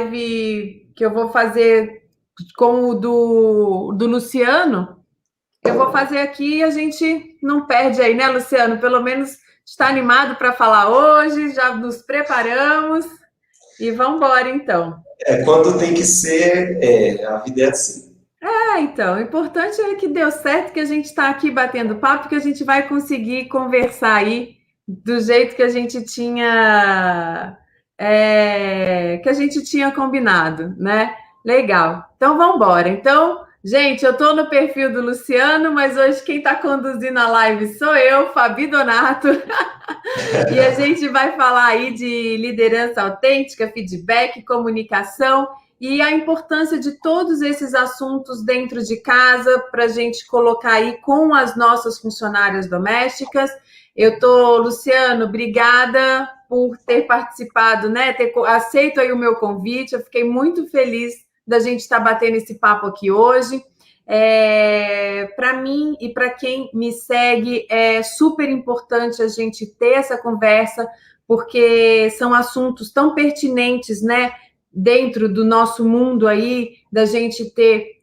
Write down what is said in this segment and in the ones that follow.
que eu vou fazer com o do Luciano, eu vou fazer aqui e a gente não perde aí, né, Luciano? Pelo menos está animado para falar hoje, já nos preparamos e vamos embora, então. Quando tem que ser, a vida é assim. Então, o importante é que deu certo, que a gente está aqui batendo papo, que a gente vai conseguir conversar aí do jeito que a gente tinha combinado, né? Legal. Então, vamos embora. Então, gente, eu estou no perfil do Luciano, mas hoje quem está conduzindo a live sou eu, Fabi Donato, e a gente vai falar aí de liderança autêntica, feedback, comunicação e a importância de todos esses assuntos dentro de casa para a gente colocar aí com as nossas funcionárias domésticas. Luciano, obrigada por ter participado, né? Ter aceito aí o meu convite. Eu fiquei muito feliz da gente estar batendo esse papo aqui hoje. Para mim e para quem me segue, é super importante a gente ter essa conversa, porque são assuntos tão pertinentes, né? Dentro do nosso mundo aí, da gente ter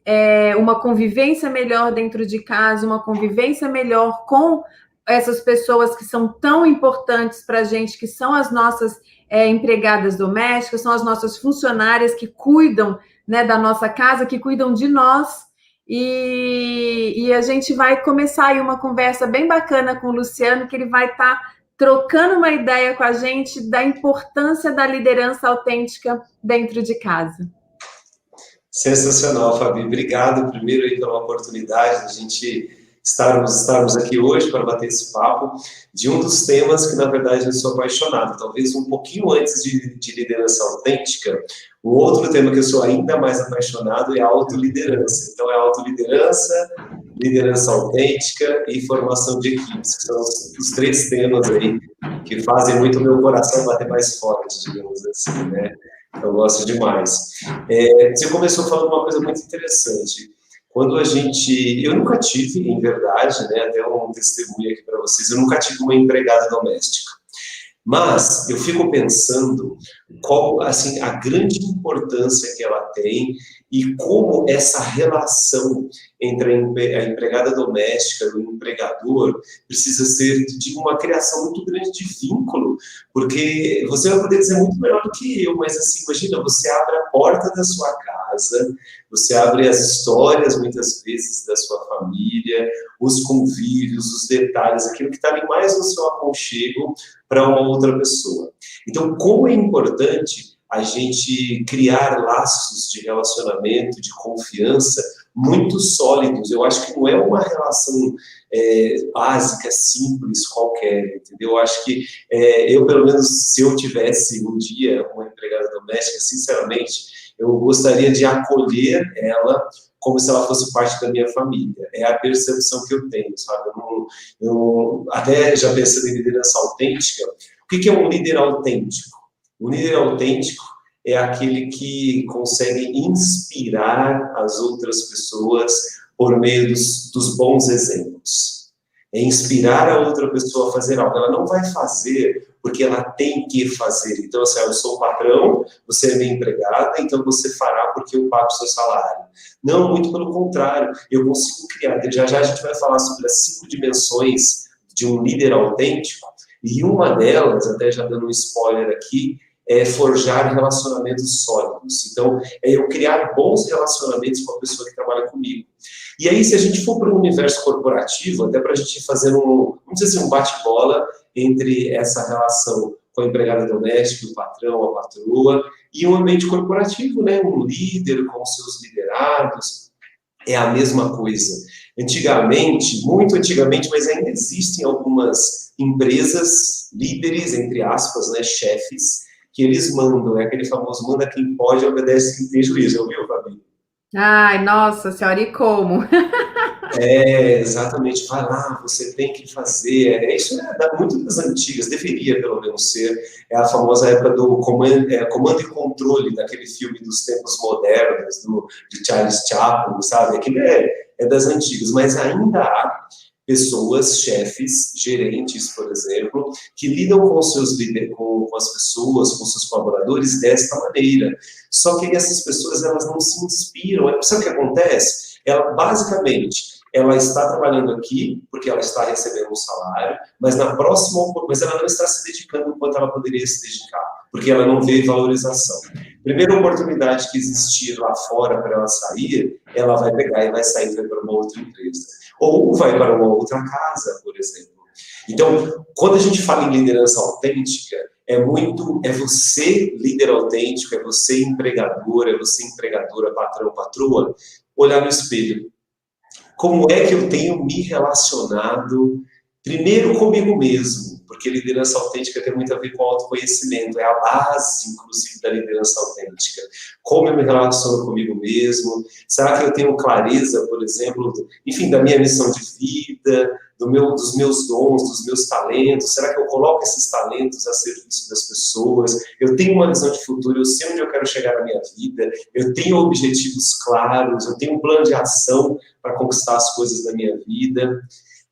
uma convivência melhor dentro de casa, uma convivência melhor com essas pessoas que são tão importantes para a gente, que são as nossas empregadas domésticas, são as nossas funcionárias que cuidam, né, da nossa casa, que cuidam de nós. E a gente vai começar aí uma conversa bem bacana com o Luciano, que ele vai estar trocando uma ideia com a gente da importância da liderança autêntica dentro de casa. Sensacional, Fabi. Obrigado primeiro aí pela oportunidade de a gente estarmos aqui hoje para bater esse papo de um dos temas que, na verdade, eu sou apaixonado. Talvez um pouquinho antes de liderança autêntica, o outro tema que eu sou ainda mais apaixonado é a autoliderança. Então, é autoliderança, liderança autêntica e formação de equipes, que são os três temas aí que fazem muito o meu coração bater mais forte, digamos assim, né? Eu gosto demais. Você começou falando uma coisa muito interessante. Quando eu nunca tive, em verdade, né, até um testemunho aqui para vocês, eu nunca tive uma empregada doméstica. Mas eu fico pensando qual, assim, a grande importância que ela tem e como essa relação entre a empregada doméstica e o empregador precisa ser de uma criação muito grande de vínculo, porque você vai poder dizer muito melhor do que eu, mas assim, imagina, você abre a porta da sua casa, você abre as histórias, muitas vezes, da sua família, os convívios, os detalhes, aquilo que está ali mais no seu aconchego para uma outra pessoa. Então, como é importante a gente criar laços de relacionamento, de confiança muito sólidos. Eu acho que não é uma relação básica, simples, qualquer, entendeu? Eu acho que eu, pelo menos, se eu tivesse um dia uma empregada doméstica, sinceramente, eu gostaria de acolher ela como se ela fosse parte da minha família. É a percepção que eu tenho, sabe? Até já pensando em liderança autêntica, o que é um líder autêntico? Um líder autêntico é aquele que consegue inspirar as outras pessoas por meio dos bons exemplos. É inspirar a outra pessoa a fazer algo. Ela não vai fazer porque ela tem que fazer. Então, assim, eu sou o patrão, você é minha empregada, então você fará porque eu pago o seu salário. Não, muito pelo contrário. Eu consigo criar. Já já a gente vai falar sobre as 5 dimensões de um líder autêntico, e uma delas, até já dando um spoiler aqui, é forjar relacionamentos sólidos. Então, é eu criar bons relacionamentos com a pessoa que trabalha comigo. E aí, se a gente for para o universo corporativo, até para a gente fazer vamos dizer assim, um bate-bola entre essa relação com a empregada doméstica, o patrão, a patroa, e um ambiente corporativo, né? Um líder com os seus liderados, é a mesma coisa. Antigamente, muito antigamente, mas ainda existem algumas empresas, líderes, entre aspas, né, chefes, que eles mandam, é aquele famoso manda quem pode, obedece quem tem juízo, ouviu, Fabi? Ai, nossa senhora, e como? Exatamente, vai lá, você tem que fazer, isso muito das antigas, deveria pelo menos ser, é a famosa época do comando e controle, daquele filme dos tempos modernos, de Charles Chaplin, sabe, aquilo é das antigas, mas ainda há pessoas, chefes, gerentes, por exemplo, que lidam com seus líderes, com as pessoas, com seus colaboradores desta maneira. Só que essas pessoas, elas não se inspiram. Sabe o que acontece? Ela, basicamente, ela está trabalhando aqui porque ela está recebendo um salário, mas mas ela não está se dedicando o quanto ela poderia se dedicar, porque ela não vê valorização. Primeira oportunidade que existir lá fora para ela sair, ela vai pegar e vai sair e vai para uma outra empresa. Ou vai para uma outra casa, por exemplo. Então, quando a gente fala em liderança autêntica, é você, líder autêntico, é você, empregador, é você, empregadora, patrão, patroa, olhar no espelho. Como é que eu tenho me relacionado, primeiro comigo mesmo, porque liderança autêntica tem muito a ver com autoconhecimento, é a base, inclusive, da liderança autêntica. Como eu me relaciono comigo mesmo? Será que eu tenho clareza, por exemplo, enfim, da minha missão de vida, dos meus dons, dos meus talentos? Será que eu coloco esses talentos a serviço das pessoas? Eu tenho uma visão de futuro, eu sei onde eu quero chegar na minha vida, eu tenho objetivos claros, eu tenho um plano de ação para conquistar as coisas da minha vida.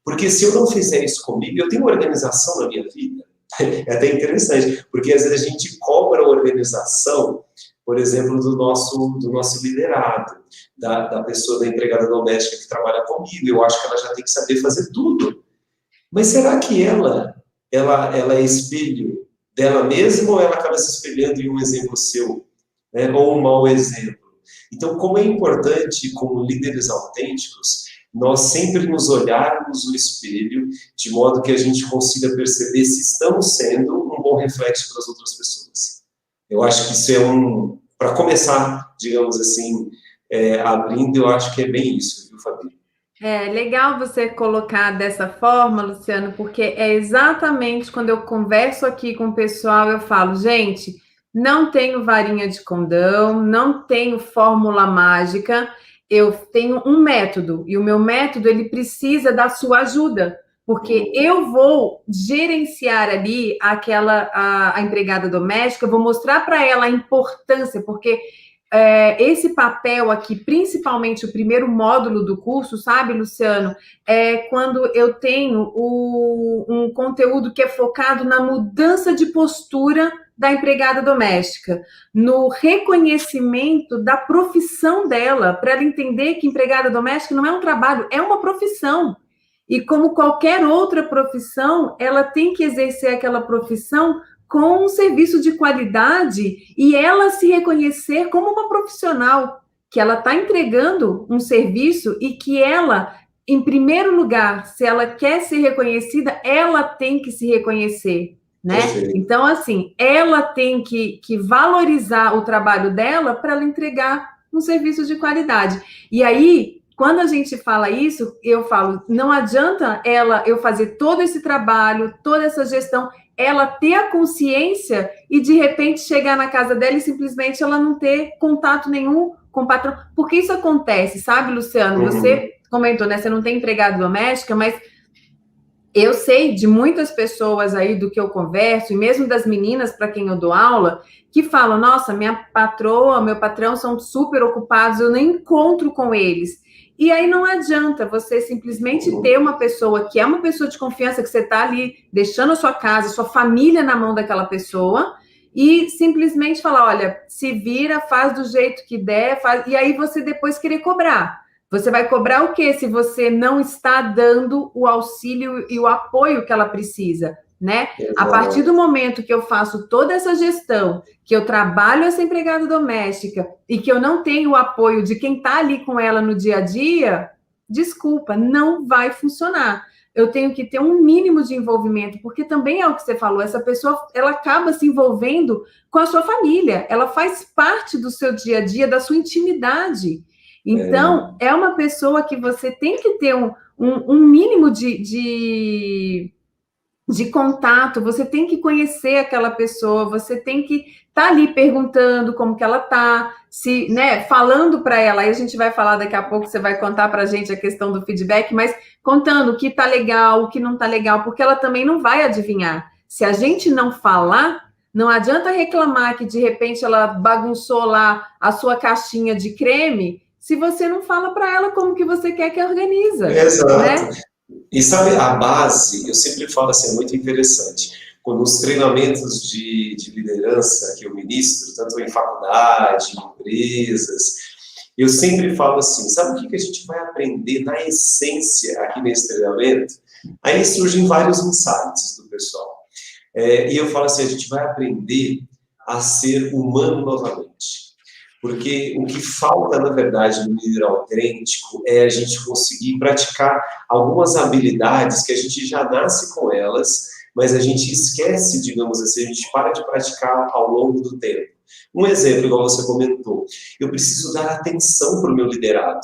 Porque se eu não fizer isso comigo, eu tenho organização na minha vida. É até interessante, porque às vezes a gente cobra a organização, por exemplo, do nosso liderado, da pessoa, da empregada doméstica que trabalha comigo. Eu acho que ela já tem que saber fazer tudo. Mas será que ela é espelho dela mesma ou ela acaba se espelhando em um exemplo seu, né? Ou um mau exemplo? Então, como é importante, como líderes autênticos, nós sempre nos olharmos no espelho, de modo que a gente consiga perceber se estamos sendo um bom reflexo para as outras pessoas. Eu acho que isso para começar, digamos assim, abrindo, eu acho que é bem isso, viu, Fabi? É legal você colocar dessa forma, Luciano, porque é exatamente quando eu converso aqui com o pessoal, eu falo, gente, não tenho varinha de condão, não tenho fórmula mágica, eu tenho um método, e o meu método, ele precisa da sua ajuda, porque eu vou gerenciar ali a empregada doméstica, eu vou mostrar para ela a importância, porque esse papel aqui, principalmente o primeiro módulo do curso, sabe, Luciano? É quando eu tenho um conteúdo que é focado na mudança de postura da empregada doméstica, no reconhecimento da profissão dela, para ela entender que empregada doméstica não é um trabalho, é uma profissão. E como qualquer outra profissão, ela tem que exercer aquela profissão com um serviço de qualidade e ela se reconhecer como uma profissional, que ela está entregando um serviço e que ela, em primeiro lugar, se ela quer ser reconhecida, ela tem que se reconhecer, né? Então, assim, ela tem que valorizar o trabalho dela para ela entregar um serviço de qualidade. E aí, quando a gente fala isso, eu falo, não adianta eu fazer todo esse trabalho, toda essa gestão, ela ter a consciência e, de repente, chegar na casa dela e simplesmente ela não ter contato nenhum com o patrão. Porque isso acontece, sabe, Luciano? Você comentou, né? Você não tem empregada doméstica, mas eu sei de muitas pessoas aí do que eu converso, e mesmo das meninas para quem eu dou aula, que falam, nossa, minha patroa, meu patrão são super ocupados, eu nem encontro com eles. E aí não adianta você simplesmente ter uma pessoa que é uma pessoa de confiança, que você está ali deixando a sua casa, sua família na mão daquela pessoa, e simplesmente falar, olha, se vira, faz do jeito que der, e aí você depois querer cobrar. Você vai cobrar o quê se você não está dando o auxílio e o apoio que ela precisa, né? A partir do momento que eu faço toda essa gestão, que eu trabalho essa empregada doméstica e que eu não tenho o apoio de quem está ali com ela no dia a dia, desculpa, não vai funcionar. Eu tenho que ter um mínimo de envolvimento, porque também é o que você falou, essa pessoa, ela acaba se envolvendo com a sua família, ela faz parte do seu dia a dia, da sua intimidade. Então, é uma pessoa que você tem que ter um mínimo de contato, você tem que conhecer aquela pessoa, você tem que estar ali perguntando como que ela está, né, falando para ela, aí a gente vai falar daqui a pouco, você vai contar para a gente a questão do feedback, mas contando o que está legal, o que não está legal, porque ela também não vai adivinhar. Se a gente não falar, não adianta reclamar que de repente ela bagunçou lá a sua caixinha de creme, se você não fala para ela como que você quer que organiza. Exato. Né? E sabe, a base, eu sempre falo assim, é muito interessante. Quando os treinamentos de liderança que eu ministro, tanto em faculdade, em empresas, eu sempre falo assim, sabe o que a gente vai aprender na essência aqui nesse treinamento? Aí surgem vários insights do pessoal. E eu falo assim, a gente vai aprender a ser humano novamente. Porque o que falta, na verdade, no líder autêntico é a gente conseguir praticar algumas habilidades que a gente já nasce com elas, mas a gente esquece, digamos assim, a gente para de praticar ao longo do tempo. Um exemplo, igual você comentou, eu preciso dar atenção para o meu liderado.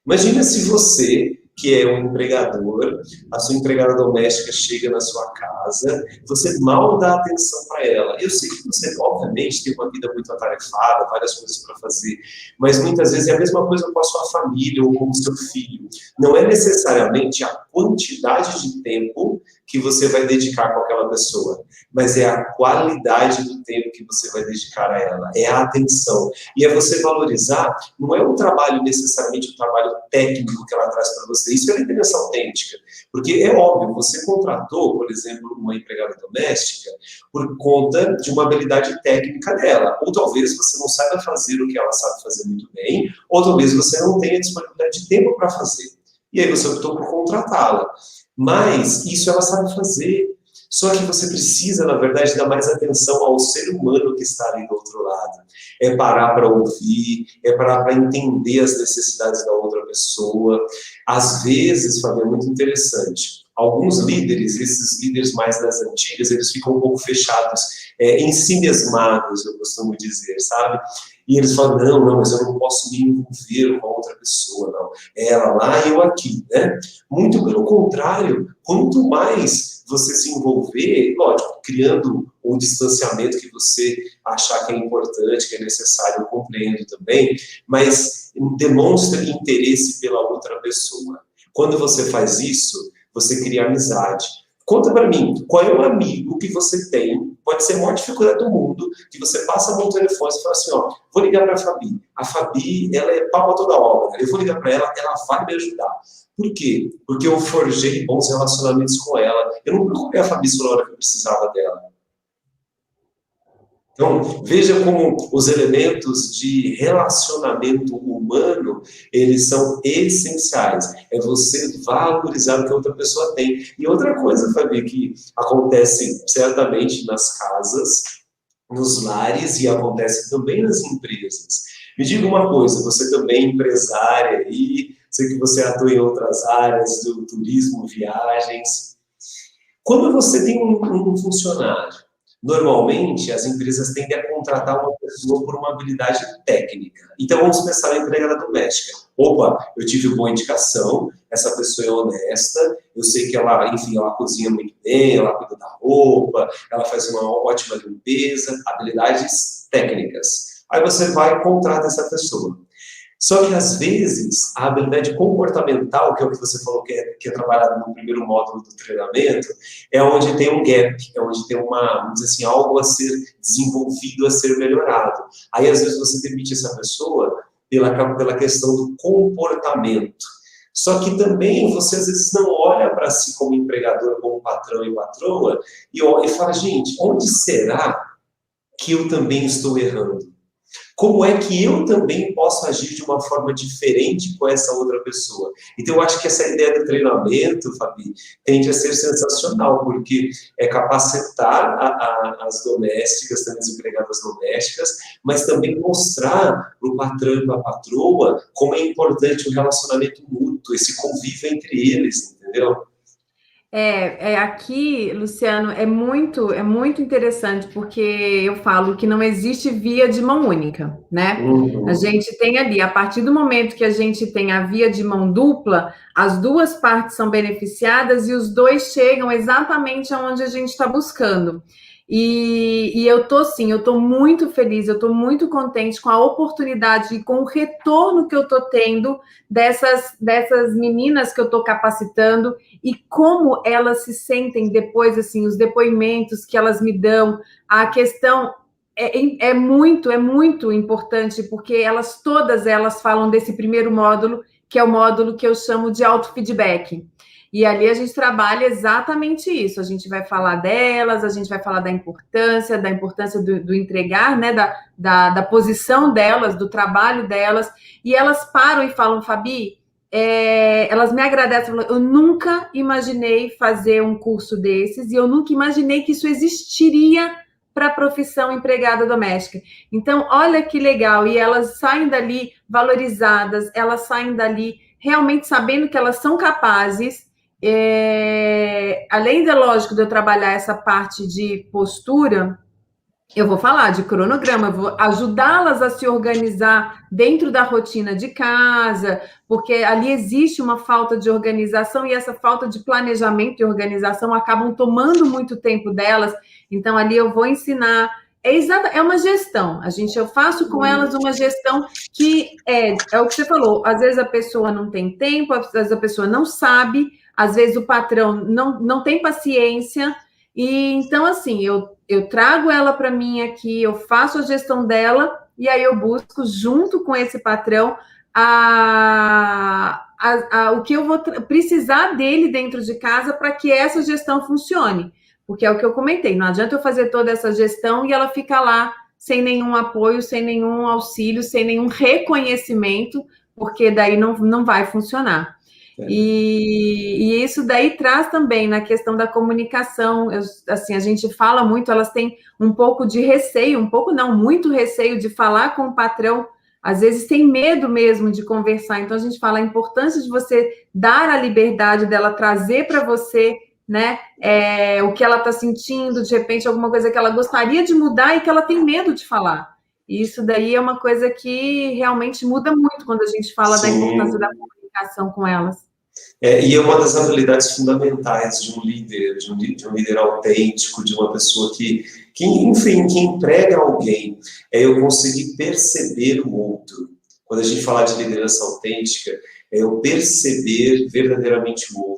Imagina se você, que é um empregador, a sua empregada doméstica chega na sua casa, você mal dá atenção para ela. Eu sei que você, obviamente, tem uma vida muito atarefada, várias coisas para fazer, mas muitas vezes é a mesma coisa com a sua família ou com o seu filho. Não é necessariamente a quantidade de tempo que você vai dedicar com aquela pessoa, mas é a qualidade do tempo que você vai dedicar a ela, é a atenção. E é você valorizar, não é um trabalho necessariamente um trabalho técnico que ela traz para você, isso é liderança autêntica, porque é óbvio, você contratou, por exemplo, uma empregada doméstica por conta de uma habilidade técnica dela, ou talvez você não saiba fazer o que ela sabe fazer muito bem, ou talvez você não tenha disponibilidade de tempo para fazer, e aí você optou por contratá-la, mas isso ela sabe fazer. Só que você precisa, na verdade, dar mais atenção ao ser humano que está ali do outro lado. É parar para ouvir, é parar para entender as necessidades da outra pessoa. Às vezes, Fábio, é muito interessante. Alguns líderes, esses líderes mais das antigas, eles ficam um pouco fechados, em si mesmados, eu costumo dizer, sabe? E eles falam, não, mas eu não posso me envolver com a outra pessoa, não. É ela lá e eu aqui, né? Muito pelo contrário, quanto mais você se envolver, lógico, criando um distanciamento que você achar que é importante, que é necessário, eu compreendo também, mas demonstre interesse pela outra pessoa. Quando você faz isso, você cria amizade. Conta para mim, qual é o amigo que você tem, pode ser a maior dificuldade do mundo, que você passa a mão no telefone e fala assim, ó, vou ligar para a Fabi. A Fabi, ela é pau a toda obra. Eu vou ligar para ela, ela vai me ajudar. Por quê? Porque eu forjei bons relacionamentos com ela. Eu não procurei a Fabi só na hora que eu precisava dela. Então, veja como os elementos de relacionamento humano, eles são essenciais. É você valorizar o que a outra pessoa tem. E outra coisa, Fabi, que acontece certamente nas casas, nos lares e acontece também nas empresas. Me diga uma coisa, você também é empresária aí, sei que você atua em outras áreas, do turismo, viagens. Quando você tem um funcionário, normalmente as empresas tendem a contratar uma pessoa por uma habilidade técnica. Então vamos pensar na empregada doméstica. Opa, eu tive boa indicação, essa pessoa é honesta, eu sei que ela, enfim, ela cozinha muito bem, ela cuida da roupa, ela faz uma ótima limpeza, habilidades técnicas. Aí você vai e contrata essa pessoa. Só que, às vezes, a habilidade comportamental, que é o que você falou que é trabalhado no primeiro módulo do treinamento, é onde tem um gap, é onde tem vamos dizer assim, algo a ser desenvolvido, a ser melhorado. Aí, às vezes, você demite essa pessoa pela questão do comportamento. Só que também você, às vezes, não olha para si como empregador, como patrão e patroa, e fala, gente, onde será que eu também estou errando? Como é que eu também posso agir de uma forma diferente com essa outra pessoa? Então, eu acho que essa ideia do treinamento, Fabi, tende a ser sensacional, porque é capacitar as domésticas, também as empregadas domésticas, mas também mostrar para o patrão e para a patroa como é importante o relacionamento mútuo, esse convívio entre eles, entendeu? Aqui, Luciano, é muito interessante, porque eu falo que não existe via de mão única, né? A Uhum. gente tem ali, a partir do momento que a gente tem a via de mão dupla, as duas partes são beneficiadas e os dois chegam exatamente aonde a gente está buscando. E eu tô muito feliz, eu tô muito contente com a oportunidade e com o retorno que eu tô tendo dessas meninas que eu tô capacitando e como elas se sentem depois, assim, os depoimentos que elas me dão, a questão é muito importante, porque todas elas falam desse primeiro módulo, que é o módulo que eu chamo de autofeedback. E ali a gente trabalha exatamente isso. A gente vai falar delas, a gente vai falar da importância do entregar, né? Da posição delas, do trabalho delas. E elas param e falam, Fabi, elas me agradecem. Eu nunca imaginei fazer um curso desses e eu nunca imaginei que isso existiria para a profissão empregada doméstica. Então, olha que legal. E elas saem dali valorizadas, elas saem dali realmente sabendo que elas são capazes. Além de, lógico, de eu trabalhar essa parte de postura, eu vou falar de cronograma, eu vou ajudá-las a se organizar dentro da rotina de casa, porque ali existe uma falta de organização e essa falta de planejamento e organização acabam tomando muito tempo delas. Então, ali eu vou ensinar. É uma gestão. Eu faço com elas uma gestão que é o que você falou. Às vezes a pessoa não tem tempo, às vezes a pessoa não sabe, às vezes o patrão não tem paciência. E então, assim, eu trago ela para mim aqui, eu faço a gestão dela e aí eu busco, junto com esse patrão, o que eu vou precisar dele dentro de casa para que essa gestão funcione. Porque é o que eu comentei, não adianta eu fazer toda essa gestão e ela ficar lá sem nenhum apoio, sem nenhum auxílio, sem nenhum reconhecimento, porque daí não vai funcionar. E isso daí traz também na questão da comunicação. Assim, a gente fala muito, elas têm um pouco de receio, um pouco não, muito receio de falar com o patrão, às vezes tem medo mesmo de conversar. Então a gente fala a importância de você dar a liberdade dela trazer para você, né, o que ela está sentindo, de repente alguma coisa que ela gostaria de mudar e que ela tem medo de falar. E isso daí é uma coisa que realmente muda muito quando a gente fala da importância da comunicação com elas. E é uma das habilidades fundamentais de um líder, de um líder autêntico, de uma pessoa que enfim, que emprega alguém, eu conseguir perceber o outro. Quando a gente fala de liderança autêntica, é eu perceber verdadeiramente o outro.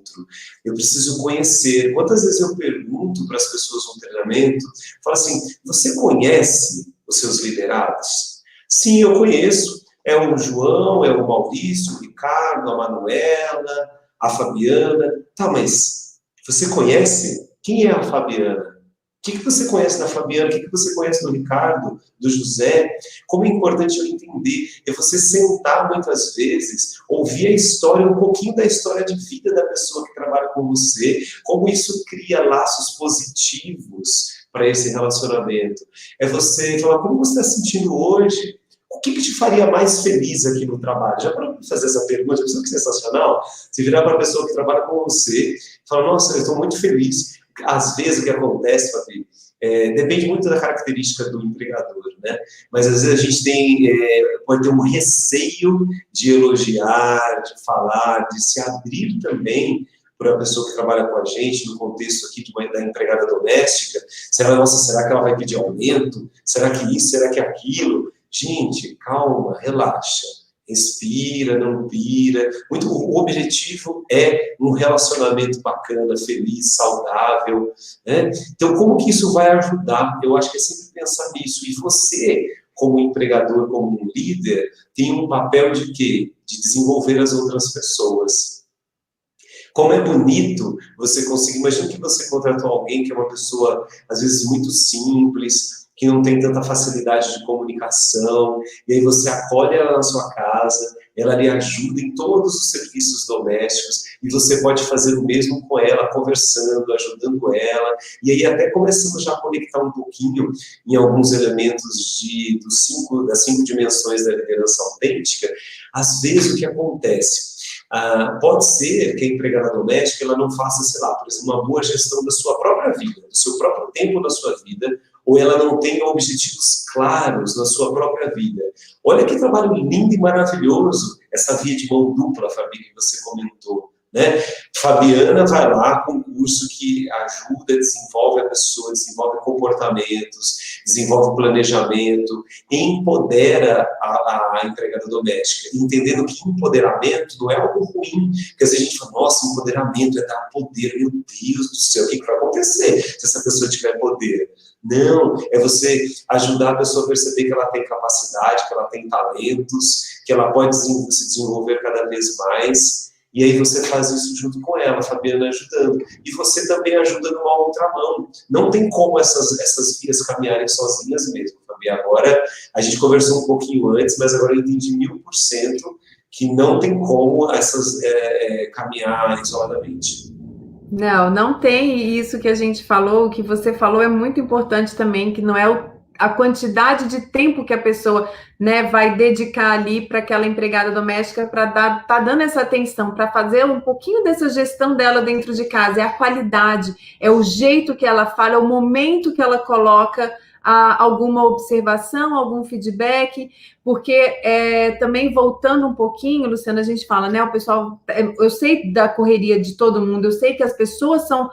Eu preciso conhecer. Quantas vezes eu pergunto para as pessoas no treinamento, falo assim, você conhece os seus liderados? Sim, eu conheço. É o João, é o Maurício, o Ricardo, a Manuela, a Fabiana. Tá, mas você conhece? Quem é a Fabiana? O que você conhece da Fabiana? O que você conhece do Ricardo, do José? Como é importante eu entender. É você sentar muitas vezes, ouvir a história, um pouquinho da história de vida da pessoa que trabalha com você, como isso cria laços positivos para esse relacionamento. É você falar, como você está se sentindo hoje? O que te faria mais feliz aqui no trabalho? Já para fazer essa pergunta, pessoa que sensacional, você virar para a pessoa que trabalha com você e falar, nossa, eu estou muito feliz. Às vezes o que acontece, Fabi, depende muito da característica do empregador, né? Mas às vezes a gente pode ter um receio de elogiar, de falar, de se abrir também para a pessoa que trabalha com a gente, no contexto aqui da empregada doméstica. Será que ela vai pedir aumento? Será que isso? Será que aquilo? Gente, calma, relaxa, respira, não pira. O objetivo é um relacionamento bacana, feliz, saudável, né? Então, como que isso vai ajudar? Eu acho que é sempre pensar nisso. E você, como empregador, como um líder, tem um papel de quê? De desenvolver as outras pessoas. Como é bonito você conseguir... Imagina que você contratou alguém que é uma pessoa, às vezes, muito simples, que não tem tanta facilidade de comunicação, e aí você acolhe ela na sua casa, ela lhe ajuda em todos os serviços domésticos, e você pode fazer o mesmo com ela, conversando, ajudando ela, e aí até começamos já a conectar um pouquinho em alguns elementos das 5 dimensões da liderança autêntica. Às vezes o que acontece? Pode ser que a empregada doméstica ela não faça, sei lá, por exemplo, uma boa gestão da sua própria vida, do seu próprio tempo na sua vida, ou ela não tenha objetivos claros na sua própria vida. Olha que trabalho lindo e maravilhoso essa via de mão dupla, Fabi, que você comentou, né? Fabiana vai lá com um curso que ajuda, desenvolve a pessoa, desenvolve comportamentos, desenvolve planejamento, empodera a empregada doméstica, entendendo que empoderamento não é algo ruim, porque às vezes a gente fala, nossa, empoderamento é dar poder, meu Deus do céu, o que vai acontecer se essa pessoa tiver poder? Não, é você ajudar a pessoa a perceber que ela tem capacidade, que ela tem talentos, que ela pode se desenvolver cada vez mais. E aí você faz isso junto com ela, a Fabiana ajudando. E você também ajuda numa outra mão. Não tem como essas vias caminharem sozinhas mesmo, Fabi. Agora, a gente conversou um pouquinho antes, mas agora eu entendi 1000% que não tem como essas caminhar isoladamente. Não, não tem isso que a gente falou, o que você falou é muito importante também, que não é a quantidade de tempo que a pessoa, né, vai dedicar ali para aquela empregada doméstica para tá dando essa atenção, para fazer um pouquinho dessa gestão dela dentro de casa, é a qualidade, é o jeito que ela fala, é o momento que ela coloca alguma observação, algum feedback, porque também voltando um pouquinho, Luciana, a gente fala, né, o pessoal, eu sei da correria de todo mundo, eu sei que as pessoas são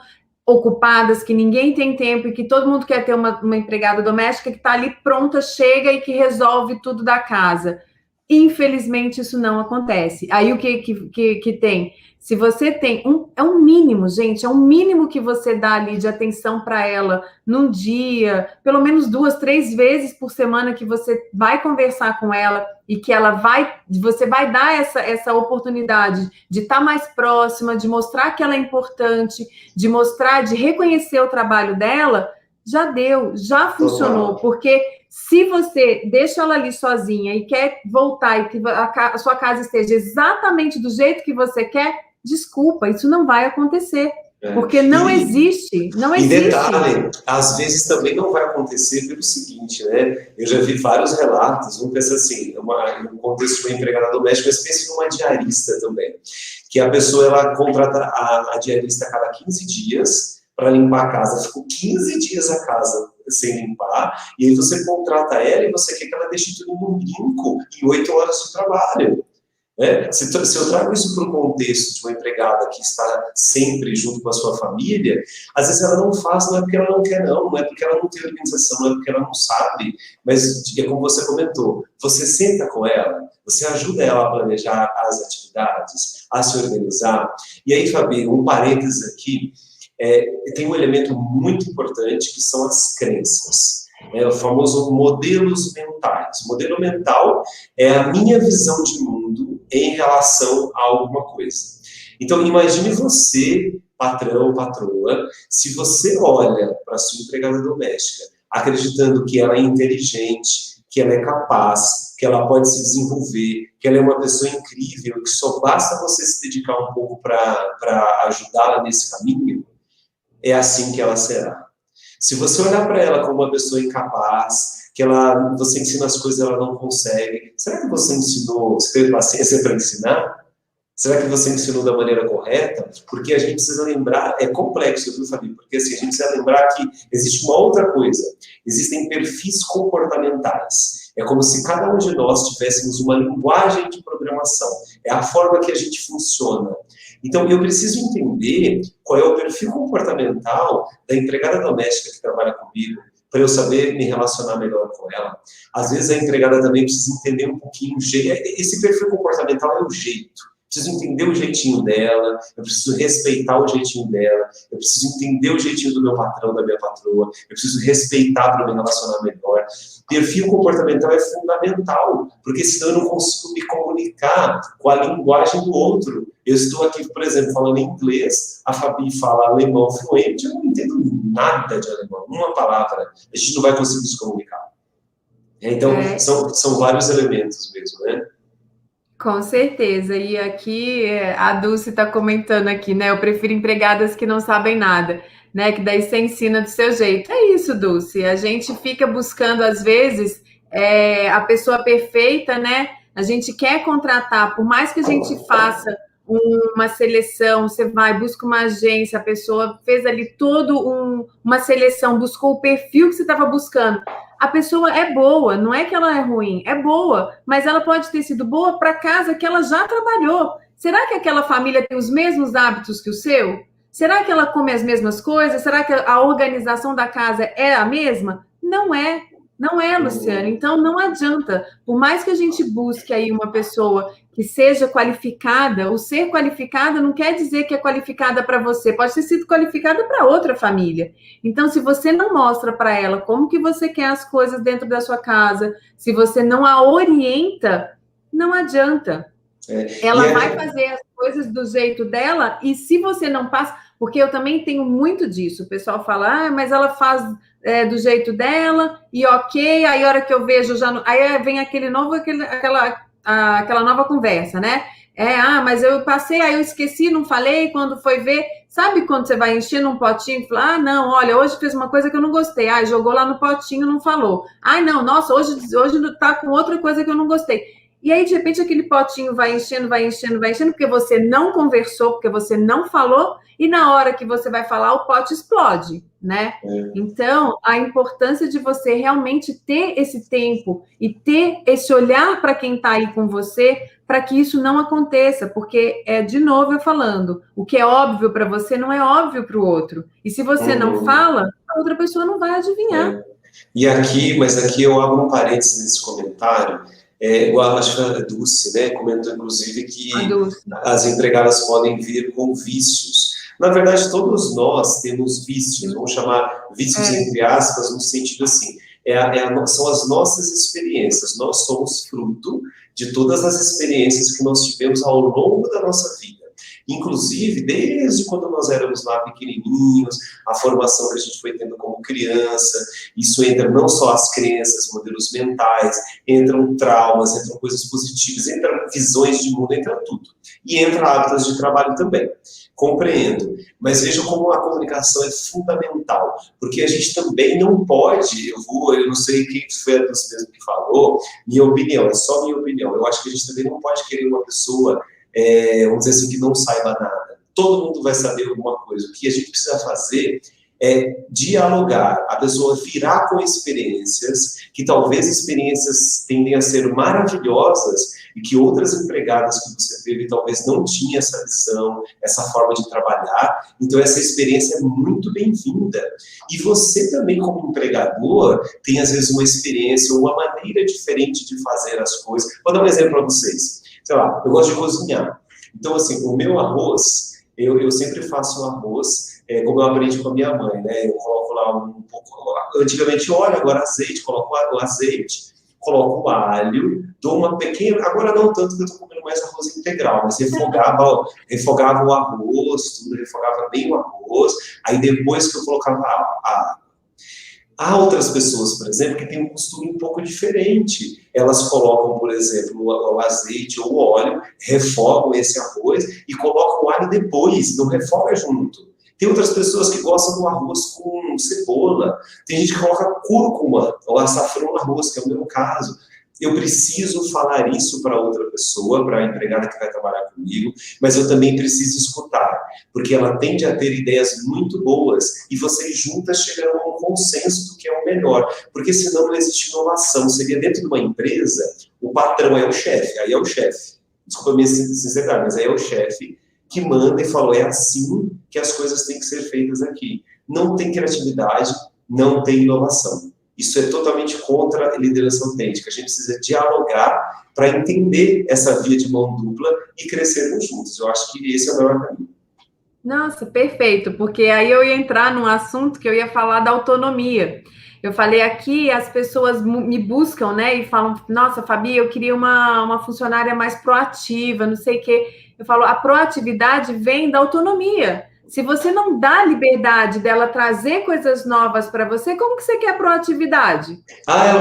ocupadas, que ninguém tem tempo e que todo mundo quer ter uma empregada doméstica que está ali pronta, chega e que resolve tudo da casa. Infelizmente, isso não acontece. Aí o que tem? Se você tem é um mínimo, gente, é um mínimo que você dá ali de atenção para ela num dia, pelo menos 2, 3 vezes por semana que você vai conversar com ela e que você vai dar essa oportunidade de estar mais próxima, de mostrar que ela é importante, de mostrar, de reconhecer o trabalho dela, já deu, já funcionou, porque se você deixa ela ali sozinha e quer voltar e que a sua casa esteja exatamente do jeito que você quer, desculpa, isso não vai acontecer. Porque não existe, não existe. E detalhe, às vezes também não vai acontecer pelo seguinte, né? Eu já vi vários relatos, um pensa assim, no contexto de uma empregada doméstica, mas pense numa diarista também, que a pessoa, ela contrata a diarista a cada 15 dias para limpar a casa, ficou 15 dias a casa sem limpar, e aí você contrata ela e você quer que ela deixe tudo no brinco em 8 horas de trabalho. Se eu trago isso para o contexto de uma empregada que está sempre junto com a sua família, às vezes ela não faz, não é porque ela não quer, não é porque ela não tem organização, não é porque ela não sabe, mas é como você comentou, você senta com ela, você ajuda ela a planejar as atividades, a se organizar. E aí, Fabi, um parênteses aqui, tem um elemento muito importante que são as crenças. O famoso modelos mentais. O modelo mental é a minha visão de mundo em relação a alguma coisa. Então, imagine você, patrão, patroa, se você olha para a sua empregada doméstica, acreditando que ela é inteligente, que ela é capaz, que ela pode se desenvolver, que ela é uma pessoa incrível, que só basta você se dedicar um pouco para ajudá-la nesse caminho, é assim que ela será. Se você olhar para ela como uma pessoa incapaz, que você ensina as coisas e ela não consegue, será que você teve paciência para ensinar? Será que você ensinou da maneira correta? Porque a gente precisa lembrar, é complexo, viu, Fabi? Porque assim, a gente precisa lembrar que existe uma outra coisa. Existem perfis comportamentais. É como se cada um de nós tivéssemos uma linguagem de programação. É a forma que a gente funciona. Então, eu preciso entender qual é o perfil comportamental da empregada doméstica que trabalha comigo, para eu saber me relacionar melhor com ela. Às vezes, a empregada também precisa entender um pouquinho o jeito. Esse perfil comportamental é o jeito. Preciso entender o jeitinho dela, eu preciso respeitar o jeitinho dela, eu preciso entender o jeitinho do meu patrão, da minha patroa, eu preciso respeitar para me relacionar melhor. Perfil comportamental é fundamental, porque senão eu não consigo me comunicar com a linguagem do outro. Eu estou aqui, por exemplo, falando inglês, a Fabi fala alemão fluente, eu não entendo nada de alemão, uma palavra, a gente não vai conseguir se comunicar. Então, são vários elementos mesmo, né? Com certeza, e aqui a Dulce está comentando aqui, né? Eu prefiro empregadas que não sabem nada, né? Que daí você ensina do seu jeito. É isso, Dulce. A gente fica buscando, às vezes, a pessoa perfeita, né? A gente quer contratar, por mais que a gente faça uma seleção, você vai, busca uma agência, a pessoa fez ali uma seleção, buscou o perfil que você estava buscando. A pessoa é boa, não é que ela é ruim, é boa, mas ela pode ter sido boa para a casa que ela já trabalhou. Será que aquela família tem os mesmos hábitos que o seu? Será que ela come as mesmas coisas? Será que a organização da casa é a mesma? Não é. Não é, Luciana. Então, não adianta. Por mais que a gente busque aí uma pessoa que seja qualificada, o ser qualificada não quer dizer que é qualificada para você. Pode ter sido qualificada para outra família. Então, se você não mostra para ela como que você quer as coisas dentro da sua casa, se você não a orienta, não adianta. Ela vai fazer as coisas do jeito dela, e se você não passa... Porque eu também tenho muito disso. O pessoal fala, mas ela faz do jeito dela, e ok, aí a hora que eu vejo, já não... aí vem aquela nova conversa, né? Mas eu passei, aí eu esqueci, não falei, quando foi ver... Sabe quando você vai enchendo um potinho e fala, não, olha, hoje fez uma coisa que eu não gostei, jogou lá no potinho, não falou. Não, nossa, hoje tá com outra coisa que eu não gostei. E aí, de repente, aquele potinho vai enchendo, porque você não conversou, porque você não falou, e na hora que você vai falar, o pote explode, né? Então, a importância de você realmente ter esse tempo e ter esse olhar para quem está aí com você, para que isso não aconteça, porque, de novo eu falando, o que é óbvio para você não é óbvio para o outro. E se você não fala, a outra pessoa não vai adivinhar. Mas aqui eu abro um parênteses nesse comentário. Igual, acho que a Dulce, né, comentou, inclusive, que as empregadas podem vir com vícios. Na verdade, todos nós temos vícios, vamos chamar vícios entre aspas, no sentido assim, são as nossas experiências, nós somos fruto de todas as experiências que nós tivemos ao longo da nossa vida. Inclusive, desde quando nós éramos lá pequenininhos, a formação que a gente foi tendo como criança, isso entra não só as crenças, modelos mentais, entram traumas, entram coisas positivas, entram visões de mundo, entra tudo. E entra hábitos de trabalho também. Compreendo, mas vejam como a comunicação é fundamental, porque a gente também não pode, eu não sei quem foi a dos mesmo que falou, minha opinião, é só minha opinião, eu acho que a gente também não pode querer uma pessoa, vamos dizer assim, que não saiba nada. Todo mundo vai saber alguma coisa. O que a gente precisa fazer é dialogar, a pessoa virá com experiências, que talvez experiências tendem a ser maravilhosas, e que outras empregadas que você teve talvez não tinham essa visão, essa forma de trabalhar, então essa experiência é muito bem-vinda. E você também, como empregador, tem às vezes uma experiência, uma maneira diferente de fazer as coisas. Vou dar um exemplo para vocês. Sei lá, eu gosto de cozinhar. Então, assim, o meu arroz, eu sempre faço um arroz, como eu aprendi com a minha mãe, né? Eu coloco lá um pouco, antigamente óleo, agora azeite, coloco o azeite, coloco o alho, dou uma pequena, agora não tanto que eu estou comendo mais arroz integral, mas refogava o arroz, tudo, refogava bem o arroz, aí depois que eu colocava a Há outras pessoas, por exemplo, que têm um costume um pouco diferente. Elas colocam, por exemplo, o azeite ou o óleo, refogam esse arroz e colocam o alho depois, não refoga junto. Tem outras pessoas que gostam do arroz com cebola. Tem gente que coloca cúrcuma ou açafrão no arroz, que é o meu caso. Eu preciso falar isso para outra pessoa, para a empregada que vai trabalhar comigo, mas eu também preciso escutar, porque ela tende a ter ideias muito boas e vocês juntas chegam a um consenso do que é o melhor, porque senão não existe inovação. Seria dentro de uma empresa, o patrão é o chefe, aí é o chefe. Desculpa a minha sinceridade, mas aí é o chefe que manda e falou, é assim que as coisas têm que ser feitas aqui. Não tem criatividade, não tem inovação. Isso é totalmente contra a liderança autêntica. A gente precisa dialogar para entender essa via de mão dupla e crescermos juntos. Eu acho que esse é o melhor caminho. Nossa, perfeito, porque aí eu ia entrar num assunto que eu ia falar da autonomia. Eu falei aqui, as pessoas me buscam, né, e falam, nossa, Fabi, eu queria uma funcionária mais proativa, não sei o quê. Eu falo, a proatividade vem da autonomia. Se você não dá liberdade dela trazer coisas novas para você, como que você quer proatividade?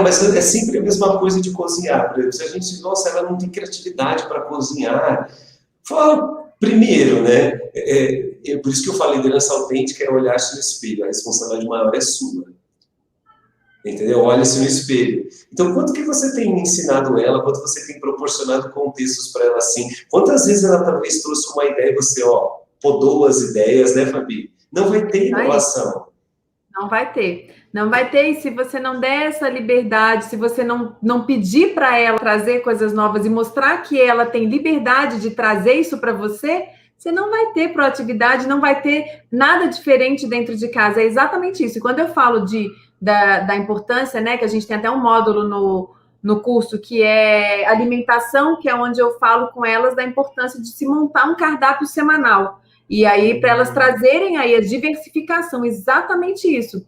Mas é sempre a mesma coisa de cozinhar. Por exemplo, se a gente, nossa, ela não tem criatividade para cozinhar. Fala, primeiro, né? Por isso que eu falei, liderança autêntica é olhar-se no espelho. A responsabilidade maior é sua. Entendeu? Olha-se no espelho. Então, quanto que você tem ensinado ela? Quanto você tem proporcionado contextos para ela assim? Quantas vezes ela talvez trouxe uma ideia e você, podou as ideias, né, Fabi? Não vai ter inovação. Não vai ter. Não vai ter, e se você não der essa liberdade, se você não pedir para ela trazer coisas novas e mostrar que ela tem liberdade de trazer isso para você, você não vai ter proatividade, não vai ter nada diferente dentro de casa. É exatamente isso. E quando eu falo da importância, né, que a gente tem até um módulo no curso, que é alimentação, que é onde eu falo com elas da importância de se montar um cardápio semanal. E aí, para elas trazerem aí a diversificação, exatamente isso.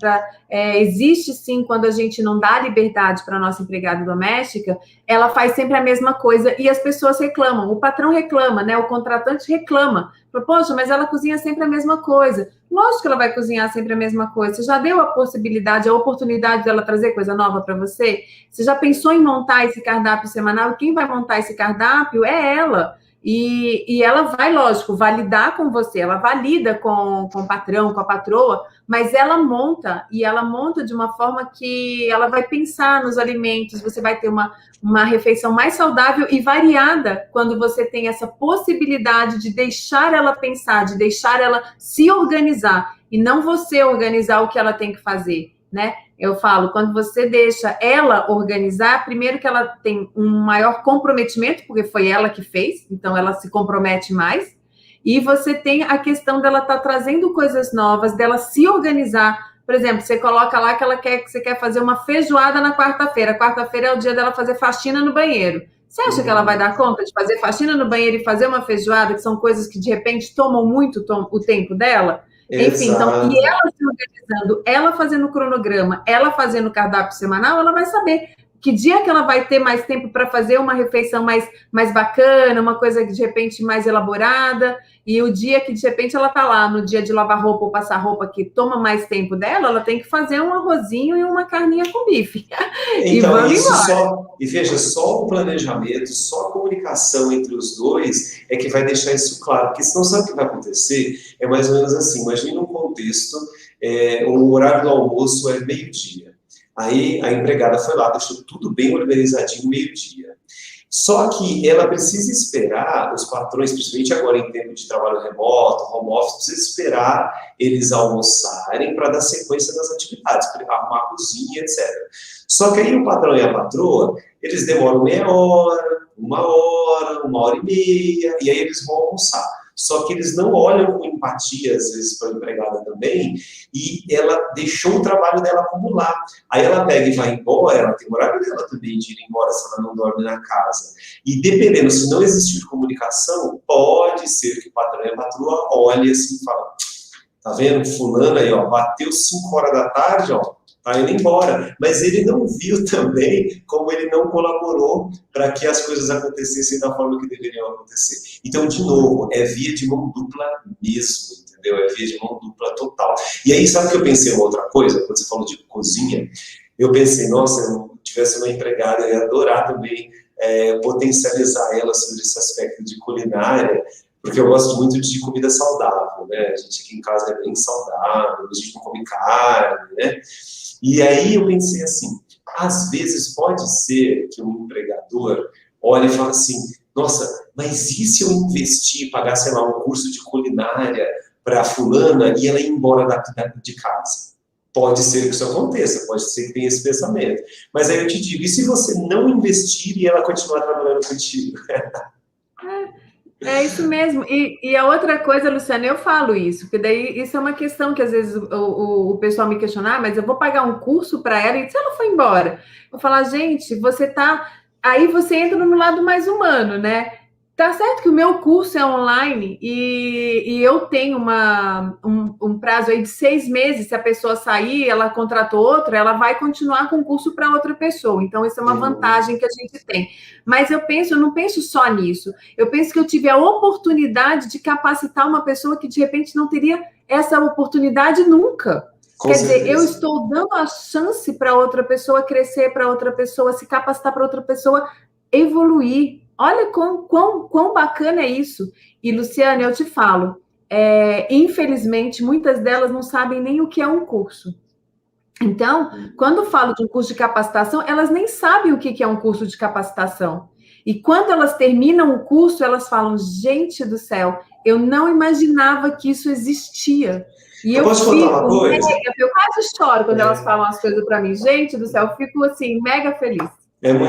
Existe sim, quando a gente não dá liberdade para a nossa empregada doméstica, ela faz sempre a mesma coisa e as pessoas reclamam. O patrão reclama, né? O contratante reclama. Poxa, mas ela cozinha sempre a mesma coisa. Lógico que ela vai cozinhar sempre a mesma coisa. Você já deu a possibilidade, a oportunidade dela trazer coisa nova para você? Você já pensou em montar esse cardápio semanal? E quem vai montar esse cardápio é ela. E ela vai, lógico, validar com você, ela valida com o patrão, com a patroa, mas ela monta, e ela monta de uma forma que ela vai pensar nos alimentos, você vai ter uma refeição mais saudável e variada quando você tem essa possibilidade de deixar ela pensar, de deixar ela se organizar, e não você organizar o que ela tem que fazer, né? Eu falo, quando você deixa ela organizar, primeiro que ela tem um maior comprometimento, porque foi ela que fez, então ela se compromete mais, e você tem a questão dela estar trazendo coisas novas, dela se organizar. Por exemplo, você coloca lá que você quer fazer uma feijoada na quarta-feira. Quarta-feira é o dia dela fazer faxina no banheiro. Você acha que ela vai dar conta de fazer faxina no banheiro e fazer uma feijoada, que são coisas que de repente tomam muito o tempo dela? Enfim, então, e ela se organizando, ela fazendo o cronograma, ela fazendo o cardápio semanal, ela vai saber que dia que ela vai ter mais tempo para fazer uma refeição mais bacana, uma coisa de repente mais elaborada, e o dia que de repente ela está lá, no dia de lavar roupa ou passar roupa, que toma mais tempo dela, ela tem que fazer um arrozinho e uma carninha com bife. Então, e veja, só o planejamento, só a comunicação entre os dois é que vai deixar isso claro, porque senão sabe o que vai acontecer? É mais ou menos assim, imagine um contexto, o horário do almoço é meio-dia. Aí a empregada foi lá, deixou tudo bem organizadinho, meio-dia. Só que ela precisa esperar, os patrões, principalmente agora em tempo de trabalho remoto, home office, precisa esperar eles almoçarem para dar sequência nas atividades, para arrumar a cozinha, etc. Só que aí o patrão e a patroa, eles demoram meia hora, 1 hora, 1 hora e meia, e aí eles vão almoçar. Só que eles não olham com empatia, às vezes, para a empregada também, e ela deixou o trabalho dela acumular. Aí ela pega e vai embora, ela tem o horário dela também de ir embora se ela não dorme na casa. E dependendo, se não existir comunicação, pode ser que o patrão e a patroa olhem assim e falem, tá vendo, fulano aí, ó, bateu 5 horas da tarde, ó, tá indo embora. Mas ele não viu também como ele não colaborou para que as coisas acontecessem da forma que deveriam acontecer. Então, de novo, é via de mão dupla mesmo, entendeu? É via de mão dupla total. E aí, sabe que eu pensei em outra coisa? Quando você falou de cozinha, eu pensei, nossa, se eu tivesse uma empregada, eu ia adorar também potencializar ela sobre esse aspecto de culinária, porque eu gosto muito de comida saudável, né? A gente aqui em casa é bem saudável, a gente não come carne, né? E aí eu pensei assim, às vezes pode ser que um empregador olhe e fale assim, nossa, mas e se eu investir, pagar, sei lá, um curso de culinária para fulana e ela ir embora de casa? Pode ser que isso aconteça, pode ser que tenha esse pensamento. Mas aí eu te digo, e se você não investir e ela continuar trabalhando contigo? É isso mesmo. E a outra coisa, Luciana, eu falo isso, porque daí isso é uma questão que às vezes o pessoal me questiona, mas eu vou pagar um curso para ela e se ela for embora? Eu vou falar, gente, você tá... Aí você entra no lado mais humano, né? Tá certo que o meu curso é online e eu tenho um prazo aí de 6 meses. Se a pessoa sair, ela contratou outra, ela vai continuar com o curso para outra pessoa. Então, isso é uma vantagem que a gente tem. Mas eu não penso só nisso. Eu penso que eu tive a oportunidade de capacitar uma pessoa que, de repente, não teria essa oportunidade nunca. Quer dizer, eu estou dando a chance para outra pessoa crescer, para outra pessoa se capacitar, para outra pessoa evoluir. Olha quão bacana é isso. E, Luciana, eu te falo, infelizmente, muitas delas não sabem nem o que é um curso. Então, quando eu falo de um curso de capacitação, elas nem sabem o que é um curso de capacitação. E quando elas terminam o curso, elas falam, gente do céu, eu não imaginava que isso existia. E eu posso contar uma coisa? Eu quase choro quando elas falam as coisas para mim. Gente do céu, eu fico assim, mega feliz. Eu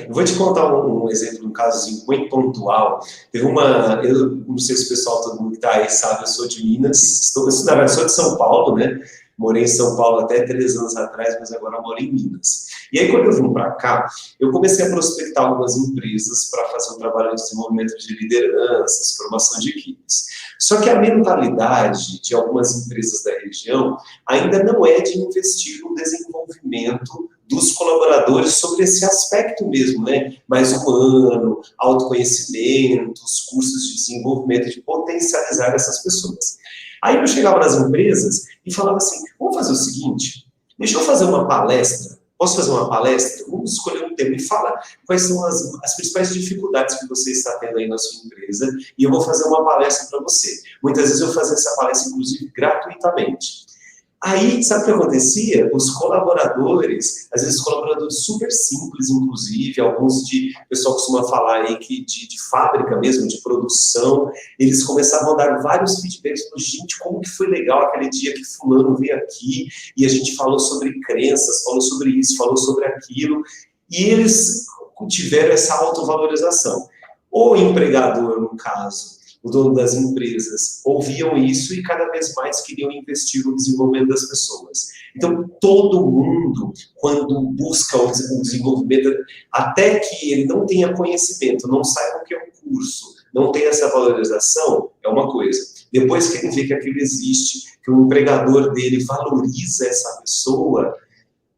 vou te contar um exemplo, um casozinho muito pontual. Teve eu não sei se o pessoal, todo mundo que está aí sabe, eu sou de Minas, na verdade sou de São Paulo, né? Morei em São Paulo até 3 anos atrás, mas agora moro em Minas. E aí, quando eu vim para cá, eu comecei a prospectar algumas empresas para fazer um trabalho de desenvolvimento de lideranças, formação de equipes. Só que a mentalidade de algumas empresas da região ainda não é de investir no desenvolvimento dos colaboradores sobre esse aspecto mesmo, né? Mais humano, autoconhecimento, os cursos de desenvolvimento, de potencializar essas pessoas. Aí eu chegava nas empresas e falava assim, vamos fazer o seguinte, deixa eu fazer uma palestra, posso fazer uma palestra? Vamos escolher um tema e fala quais são as principais dificuldades que você está tendo aí na sua empresa e eu vou fazer uma palestra para você. Muitas vezes eu fazia essa palestra, inclusive, gratuitamente. Aí, sabe o que acontecia? Os colaboradores, às vezes colaboradores super simples, inclusive, alguns o pessoal costuma falar aí que de fábrica mesmo, de produção, eles começavam a dar vários feedbacks, gente, como que foi legal aquele dia que fulano veio aqui, e a gente falou sobre crenças, falou sobre isso, falou sobre aquilo, e eles tiveram essa autovalorização. O empregador, no caso, o dono das empresas, ouviam isso e cada vez mais queriam investir no desenvolvimento das pessoas. Então, todo mundo, quando busca o desenvolvimento, até que ele não tenha conhecimento, não saiba o que é um curso, não tenha essa valorização, é uma coisa. Depois que ele vê que aquilo existe, que o empregador dele valoriza essa pessoa,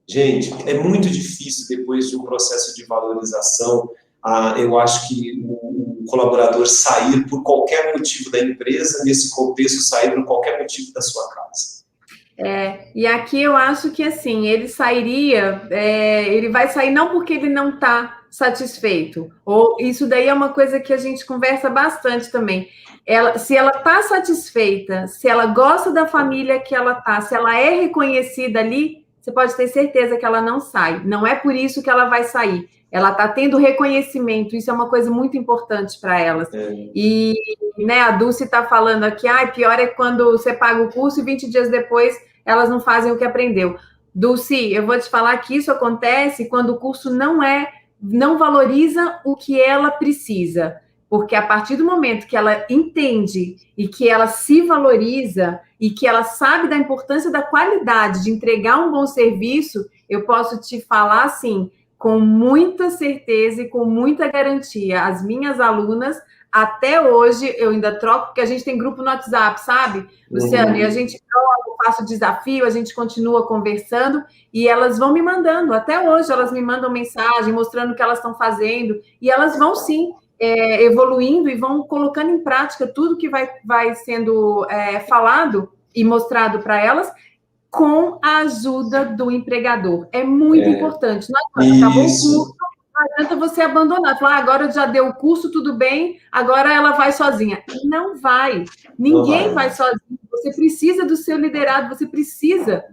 gente, é muito difícil depois de um processo de valorização, eu acho que o colaborador sair por qualquer motivo da empresa, nesse contexto, sair por qualquer motivo da sua casa. E aqui eu acho que, assim, ele sairia, ele vai sair não porque ele não está satisfeito, ou isso daí é uma coisa que a gente conversa bastante também. Se ela está satisfeita, se ela gosta da família que ela está, se ela é reconhecida ali, você pode ter certeza que ela não sai. Não é por isso que ela vai sair. Ela está tendo reconhecimento, isso é uma coisa muito importante para elas. E né, a Dulce está falando aqui, pior é quando você paga o curso e 20 dias depois elas não fazem o que aprendeu. Dulce, eu vou te falar que isso acontece quando o curso não valoriza o que ela precisa. Porque a partir do momento que ela entende e que ela se valoriza e que ela sabe da importância da qualidade de entregar um bom serviço, eu posso te falar assim, com muita certeza e com muita garantia. As minhas alunas, até hoje, eu ainda troco, porque a gente tem grupo no WhatsApp, sabe, Luciano? E a gente troca, eu faço desafio, a gente continua conversando e elas vão me mandando. Até hoje, elas me mandam mensagem mostrando o que elas estão fazendo e elas vão, sim, evoluindo e vão colocando em prática tudo que vai sendo falado e mostrado para elas, com a ajuda do empregador. É muito importante. Não adianta, acabou o curso, não adianta você abandonar. Falar, agora já deu o curso, tudo bem, agora ela vai sozinha. Não vai. Ninguém vai sozinho. Você precisa do seu liderado, você precisa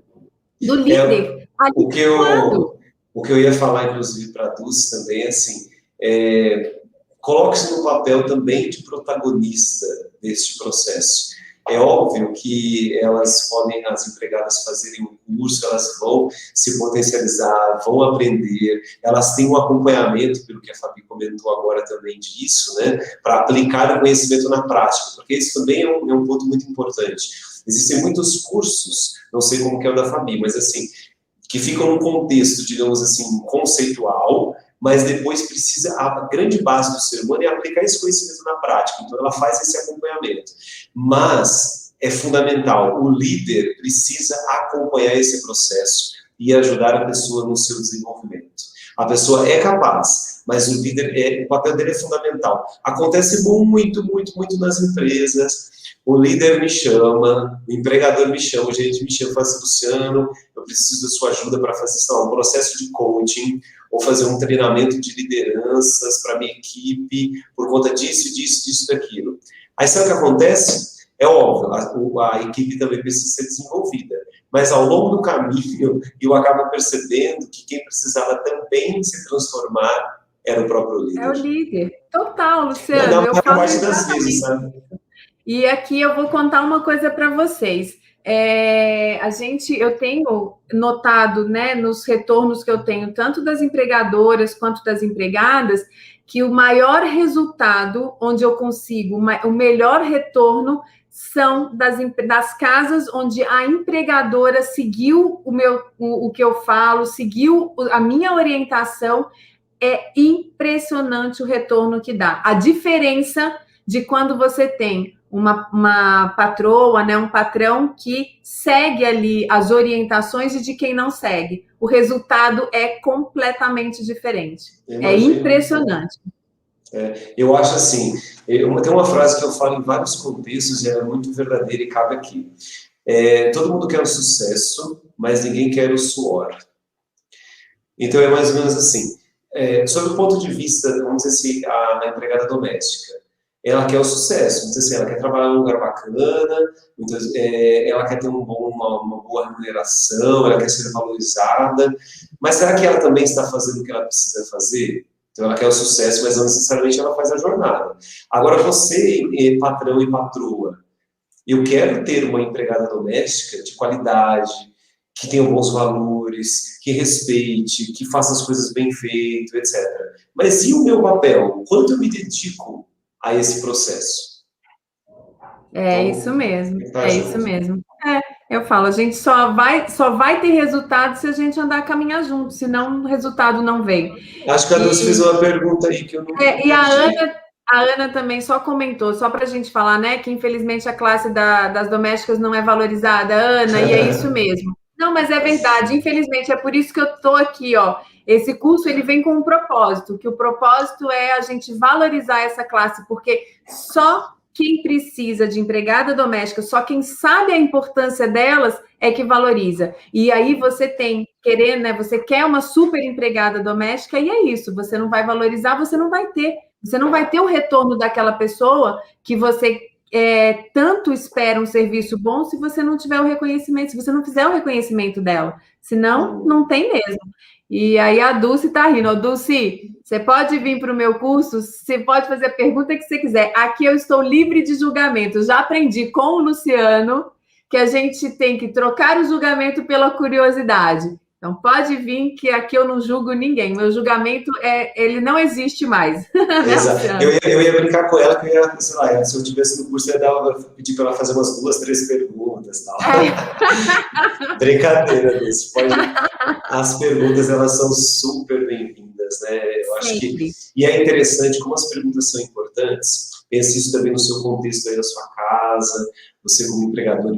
do líder. O que eu ia falar, inclusive, para a Dulce também, assim, coloque-se no papel também de protagonista deste processo. É óbvio que as empregadas fazerem um curso, elas vão se potencializar, vão aprender, elas têm um acompanhamento, pelo que a Fabi comentou agora também disso, né, para aplicar o conhecimento na prática, porque isso também é um ponto muito importante. Existem muitos cursos, não sei como que é o da Fabi, mas assim, que ficam num contexto, digamos assim, conceitual, mas depois a grande base do ser humano é aplicar esse conhecimento na prática, então ela faz esse acompanhamento. Mas é fundamental, o líder precisa acompanhar esse processo e ajudar a pessoa no seu desenvolvimento. A pessoa é capaz, mas o líder, o papel dele é fundamental. Acontece muito, muito, muito nas empresas. O líder me chama, o empregador me chama, o gerente me chama, fala assim, Luciano, eu preciso da sua ajuda para fazer um processo de coaching, ou fazer um treinamento de lideranças para minha equipe, por conta disso, daquilo. Aí sabe o que acontece? É óbvio, a equipe também precisa ser desenvolvida, mas ao longo do caminho, eu acabo percebendo que quem precisava também se transformar era o próprio líder. É o líder, total, Luciano. Na maior parte das vezes, sabe? E aqui eu vou contar uma coisa para vocês. Eu tenho notado, né, nos retornos que eu tenho, tanto das empregadoras quanto das empregadas, que o maior resultado, onde eu consigo o melhor retorno, são das casas onde a empregadora seguiu o que eu falo, seguiu a minha orientação. É impressionante o retorno que dá. A diferença de quando você tem uma patroa, né, um patrão que segue ali as orientações e de quem não segue. O resultado é completamente diferente. É impressionante. Eu acho assim, tem uma frase que eu falo em vários contextos e ela é muito verdadeira e cabe aqui. Todo mundo quer o sucesso, mas ninguém quer o suor. Então é mais ou menos assim. Sob o ponto de vista, vamos dizer assim, a empregada doméstica, ela quer o sucesso, vamos dizer assim, ela quer trabalhar num lugar bacana, ela quer ter uma boa remuneração, ela quer ser valorizada, mas será que ela também está fazendo o que ela precisa fazer? Então ela quer o sucesso, mas não necessariamente ela faz a jornada. Agora você, patrão e patroa, eu quero ter uma empregada doméstica de qualidade, que tenha bons valores, que respeite, que faça as coisas bem feitas, etc. Mas e o meu papel? Quanto eu me dedico a esse processo? Então, isso mesmo, isso mesmo. Eu falo, a gente só vai ter resultado se a gente andar caminhar junto, senão o resultado não vem. Acho que a Dulce fez uma pergunta aí que eu não entendi. E a Ana também só comentou, só para a gente falar, né, que infelizmente a classe das domésticas não é valorizada, Ana, e é isso mesmo. Não, mas é verdade, infelizmente, é por isso que eu estou aqui, ó. Esse curso, ele vem com um propósito, que o propósito é a gente valorizar essa classe, porque só quem precisa de empregada doméstica, só quem sabe a importância delas é que valoriza. E aí você você quer uma super empregada doméstica, e é isso, você não vai valorizar, você não vai ter o retorno daquela pessoa que você tanto espera um serviço bom se você não tiver o reconhecimento, se você não fizer o reconhecimento dela. Senão, não tem mesmo. E aí a Dulce tá rindo. Dulce, você pode vir para o meu curso, você pode fazer a pergunta que você quiser. Aqui eu estou livre de julgamento. Já aprendi com o Luciano que a gente tem que trocar o julgamento pela curiosidade. Então, pode vir que aqui eu não julgo ninguém. Meu julgamento, ele não existe mais. Exato. Eu ia brincar com ela, que eu ia, sei lá, se eu tivesse no curso, eu ia pedir para ela fazer umas 2, 3 perguntas e tal. Brincadeira disso. As perguntas, elas são super bem-vindas, né? Eu acho que... E é interessante como as perguntas são importantes. Pense isso também no seu contexto aí da sua casa, você como empregador,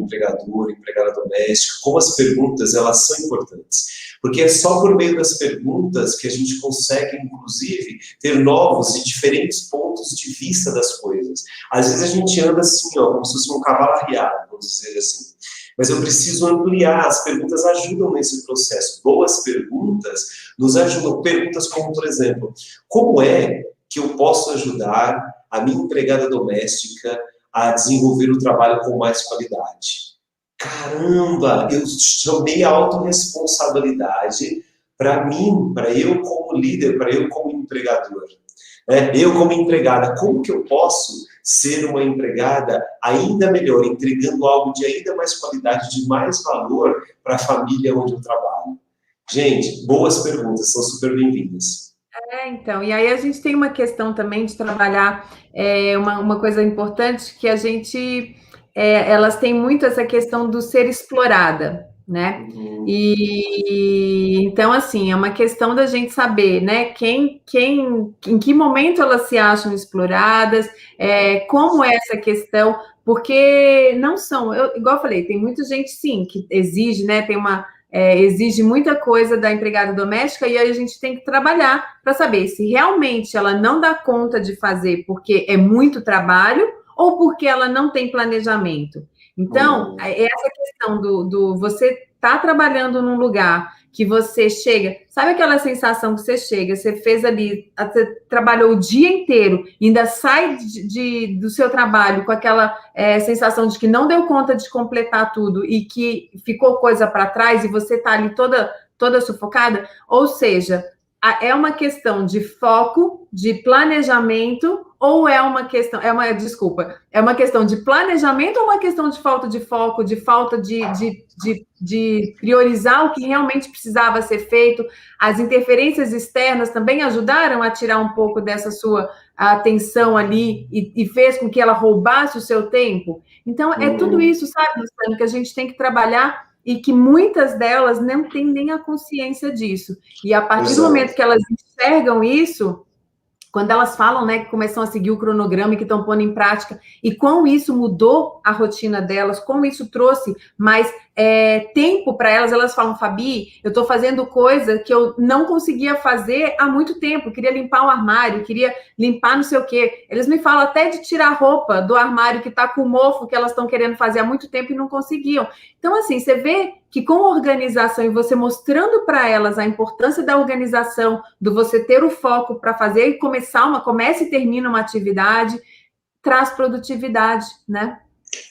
empregada doméstica, como as perguntas, elas são importantes. Porque é só por meio das perguntas que a gente consegue, inclusive, ter novos e diferentes pontos de vista das coisas. Às vezes a gente anda assim, ó, como se fosse um cavalo arriado, vamos dizer assim. Mas eu preciso ampliar, as perguntas ajudam nesse processo. Boas perguntas nos ajudam. Perguntas como, por exemplo, como é que eu posso ajudar a minha empregada doméstica a desenvolver o trabalho com mais qualidade? Caramba, eu chamei a autorresponsabilidade para mim, para eu como líder, para eu como empregador. Eu como empregada, como que eu posso ser uma empregada ainda melhor, entregando algo de ainda mais qualidade, de mais valor para a família onde eu trabalho? Gente, boas perguntas, são super bem-vindas. Então, e aí a gente tem uma questão também de trabalhar uma coisa importante que a gente... elas têm muito essa questão do ser explorada, né? E então, assim, é uma questão da gente saber, né? Em que momento elas se acham exploradas, como é essa questão, porque não são, igual eu falei, tem muita gente, sim, que exige, né? Exige muita coisa da empregada doméstica e aí a gente tem que trabalhar para saber se realmente ela não dá conta de fazer porque é muito trabalho ou porque ela não tem planejamento. Então, essa questão do você tá trabalhando num lugar que você chega, sabe aquela sensação que você chega, você fez ali, você trabalhou o dia inteiro, ainda sai do seu trabalho com aquela sensação de que não deu conta de completar tudo e que ficou coisa para trás e você tá ali toda sufocada? Ou seja, é uma questão de foco, de planejamento, ou é uma questão de planejamento ou uma questão de falta de foco, de falta de priorizar o que realmente precisava ser feito? As interferências externas também ajudaram a tirar um pouco dessa sua a atenção ali e fez com que ela roubasse o seu tempo? Então, é tudo isso, sabe, Luciano, que a gente tem que trabalhar e que muitas delas não têm nem a consciência disso. E a partir do momento que elas enxergam isso, quando elas falam, né, que começam a seguir o cronograma e que estão pondo em prática, e como isso mudou a rotina delas, como isso trouxe mais tempo para elas, elas falam, Fabi, eu estou fazendo coisa que eu não conseguia fazer há muito tempo, eu queria limpar o armário, queria limpar não sei o quê. Eles me falam até de tirar roupa do armário que está com mofo, que elas estão querendo fazer há muito tempo e não conseguiam. Então, assim, você vê que com organização e você mostrando para elas a importância da organização, do você ter o foco para fazer e começa e termina uma atividade, traz produtividade, né?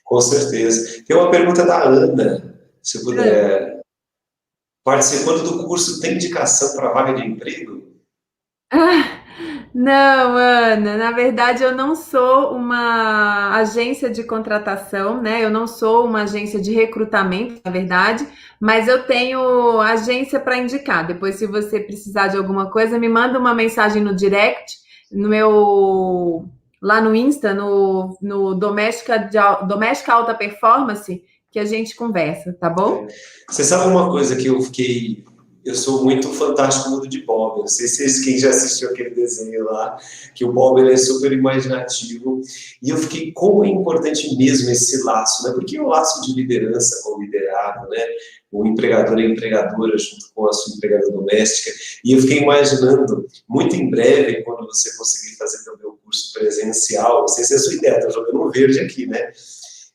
Com certeza. Tem uma pergunta da Ana, se puder. Participando do curso, tem indicação para vaga de emprego? Não, Ana, na verdade eu não sou uma agência de contratação, né? Eu não sou uma agência de recrutamento, na verdade, mas eu tenho agência para indicar. Depois, se você precisar de alguma coisa, me manda uma mensagem no direct, lá no Insta, no Doméstica Alta Performance, que a gente conversa, tá bom? Você sabe uma coisa que eu sou muito fantástico mundo de Bob. Não sei se quem já assistiu aquele desenho lá, que o Bob ele é super imaginativo. E eu fiquei, como é importante mesmo esse laço, né? Porque é um laço de liderança com o liderado, né? O empregador e a empregadora junto com a sua empregada doméstica. E eu fiquei imaginando, muito em breve, quando você conseguir fazer também o curso presencial, não sei se é a sua ideia, estou jogando um verde aqui, né?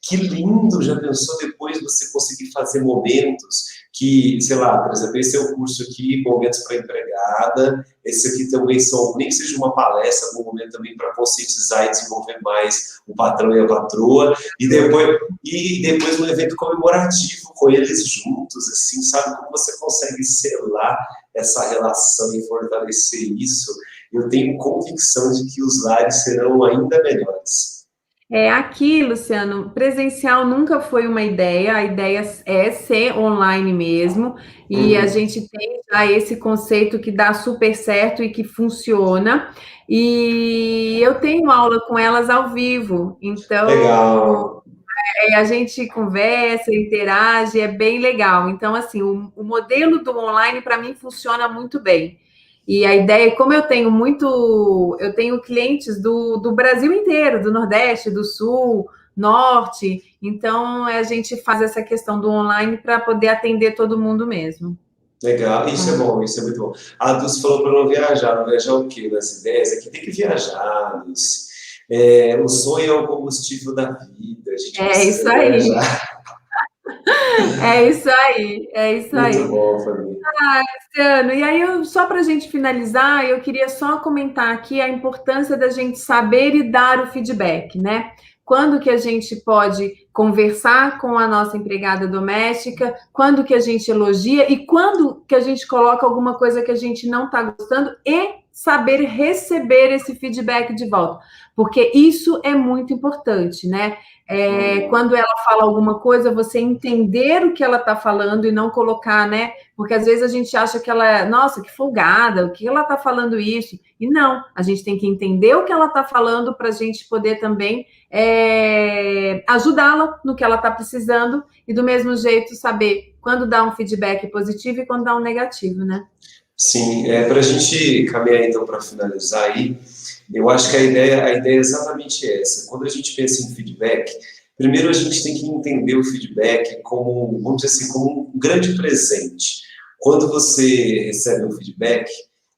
Que lindo, já pensou depois você conseguir fazer momentos que, sei lá, por exemplo, esse é o curso aqui, momentos para empregada, esse aqui também são, nem que seja uma palestra, algum momento também para conscientizar e desenvolver mais o patrão e a patroa, e depois um evento comemorativo com eles juntos, assim, sabe, como você consegue selar essa relação e fortalecer isso? Eu tenho convicção de que os lares serão ainda melhores. Aqui, Luciano, presencial nunca foi uma ideia, a ideia é ser online mesmo, e a gente tem já esse conceito que dá super certo e que funciona, e eu tenho aula com elas ao vivo, então Legal. A gente conversa, interage, é bem legal. Então, assim, o modelo do online para mim funciona muito bem. E a ideia, como eu tenho clientes do Brasil inteiro, do Nordeste, do Sul, Norte, então a gente faz essa questão do online para poder atender todo mundo mesmo. Legal, isso é bom, isso é muito bom. A Dulce falou para não viajar o quê? Nas ideias aqui tem que viajar, Dulce. O sonho é o combustível da vida, a gente precisa viajar. É isso aí, é isso aí. Muito bom, família. Luciano, e aí, só para a gente finalizar, eu queria só comentar aqui a importância da gente saber e dar o feedback, né? Quando que a gente pode conversar com a nossa empregada doméstica, quando que a gente elogia e quando que a gente coloca alguma coisa que a gente não está gostando e saber receber esse feedback de volta, porque isso é muito importante, né? Quando ela fala alguma coisa, você entender o que ela está falando e não colocar, né? Porque às vezes a gente acha que ela, nossa, que folgada, o que ela está falando isso? E não, a gente tem que entender o que ela está falando para a gente poder também ajudá-la no que ela está precisando e do mesmo jeito saber quando dá um feedback positivo e quando dá um negativo, né? Sim, para a gente caminhar então para finalizar aí, eu acho que a ideia é exatamente essa. Quando a gente pensa em feedback, primeiro a gente tem que entender o feedback como, vamos dizer assim, como um grande presente. Quando você recebe um feedback,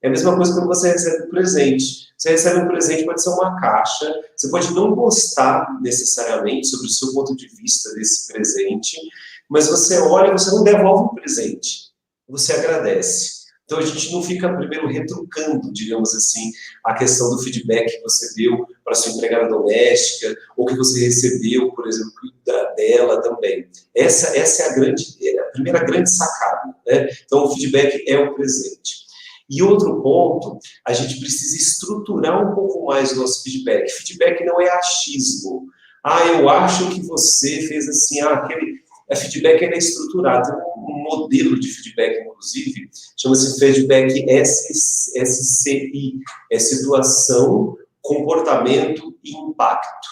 é a mesma coisa quando você recebe um presente. Você recebe um presente, pode ser uma caixa, você pode não gostar necessariamente sobre o seu ponto de vista desse presente, mas você olha e você não devolve um presente, você agradece. Então, a gente não fica primeiro retrucando, digamos assim, a questão do feedback que você deu para sua empregada doméstica, ou que você recebeu, por exemplo, dela também. Essa é a primeira grande sacada, né? Então, o feedback é o presente. E outro ponto, a gente precisa estruturar um pouco mais o nosso feedback. Feedback não é achismo. Eu acho que você fez assim, feedback é estruturado. Tem um modelo de feedback, inclusive, chama-se feedback SCI. É situação, comportamento e impacto.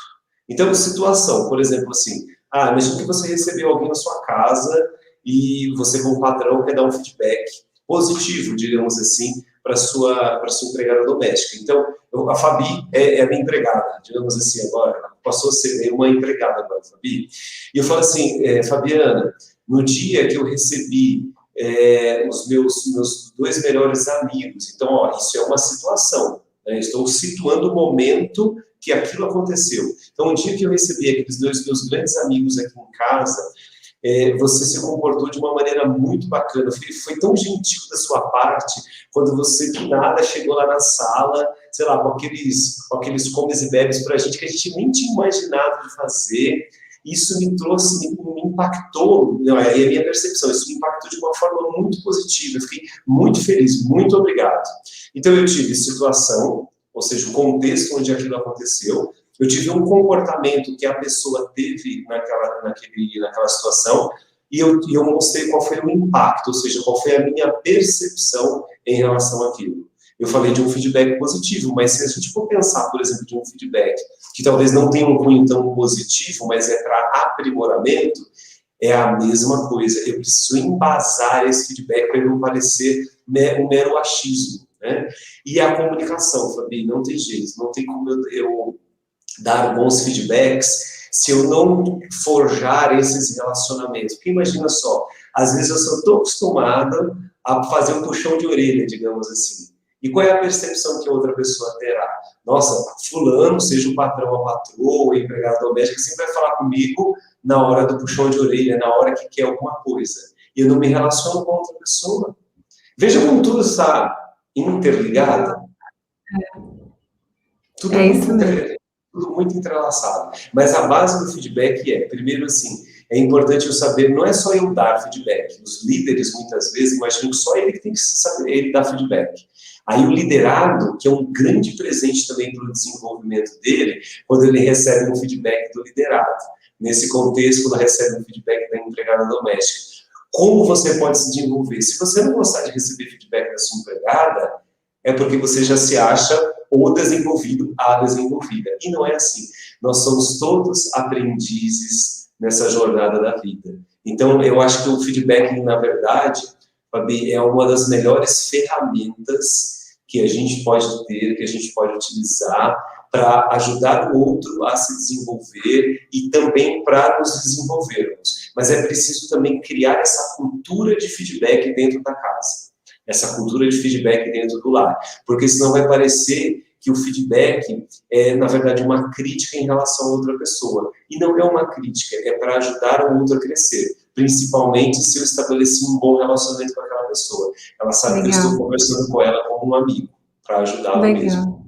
Então, situação, por exemplo, assim, imagina que você recebeu alguém na sua casa e você, como patrão, quer dar um feedback positivo, digamos assim, para sua empregada doméstica. Então, a Fabi é a minha empregada, digamos assim, agora, ela passou a ser uma empregada agora, Fabi. E eu falo assim, Fabiana, no dia que eu recebi os meus 2 melhores amigos, então, ó, isso é uma situação, né? Estou situando o momento que aquilo aconteceu. Então, o dia que eu recebi aqueles 2 meus grandes amigos aqui em casa, você se comportou de uma maneira muito bacana. Foi tão gentil da sua parte, quando você do nada chegou lá na sala, sei lá, com aqueles comes e bebes pra gente, que a gente nem tinha imaginado de fazer. Isso me trouxe, me impactou, é a minha percepção, isso me impactou de uma forma muito positiva. Eu fiquei muito feliz, muito obrigado. Então, eu tive situação, ou seja, o contexto onde aquilo aconteceu. Eu tive um comportamento que a pessoa teve naquela situação e eu mostrei qual foi o impacto, ou seja, qual foi a minha percepção em relação àquilo. Eu falei de um feedback positivo, mas se a gente for pensar, por exemplo, de um feedback que talvez não tenha um cunho tão positivo, mas é para aprimoramento, é a mesma coisa. Eu preciso embasar esse feedback para ele não parecer um mero achismo, né? E a comunicação, Fabi, não tem jeito, não tem como eu dar bons feedbacks se eu não forjar esses relacionamentos. Porque imagina só, às vezes eu sou tão acostumada a fazer um puxão de orelha, digamos assim. E qual é a percepção que a outra pessoa terá? Nossa, fulano, seja o patrão, a patroa, o empregado doméstico, sempre vai falar comigo na hora do puxão de orelha, na hora que quer alguma coisa. E eu não me relaciono com outra pessoa. Veja como tudo está interligado. Tudo isso mesmo. Tudo muito entrelaçado. Mas a base do feedback primeiro assim, é importante eu saber, não é só eu dar feedback. Os líderes, muitas vezes, imaginam que só ele que tem que saber, ele dar feedback. Aí o liderado, que é um grande presente também para o desenvolvimento dele, quando ele recebe um feedback do liderado. Nesse contexto, quando recebe um feedback da empregada doméstica. Como você pode se desenvolver? Se você não gostar de receber feedback da sua empregada, é porque você já se acha o desenvolvido, a desenvolvida. E não é assim. Nós somos todos aprendizes nessa jornada da vida. Então, eu acho que o feedback, na verdade, Fabi, é uma das melhores ferramentas que a gente pode ter, que a gente pode utilizar para ajudar o outro a se desenvolver e também para nos desenvolvermos. Mas é preciso também criar essa cultura de feedback dentro da casa. Essa cultura de feedback dentro do lar. Porque senão vai parecer que o feedback é, na verdade, uma crítica em relação a outra pessoa. E não é uma crítica, é para ajudar o outro a crescer. Principalmente se eu estabeleci um bom relacionamento com aquela pessoa. Ela sabe que eu estou conversando com ela como um amigo, para ajudá-la mesmo.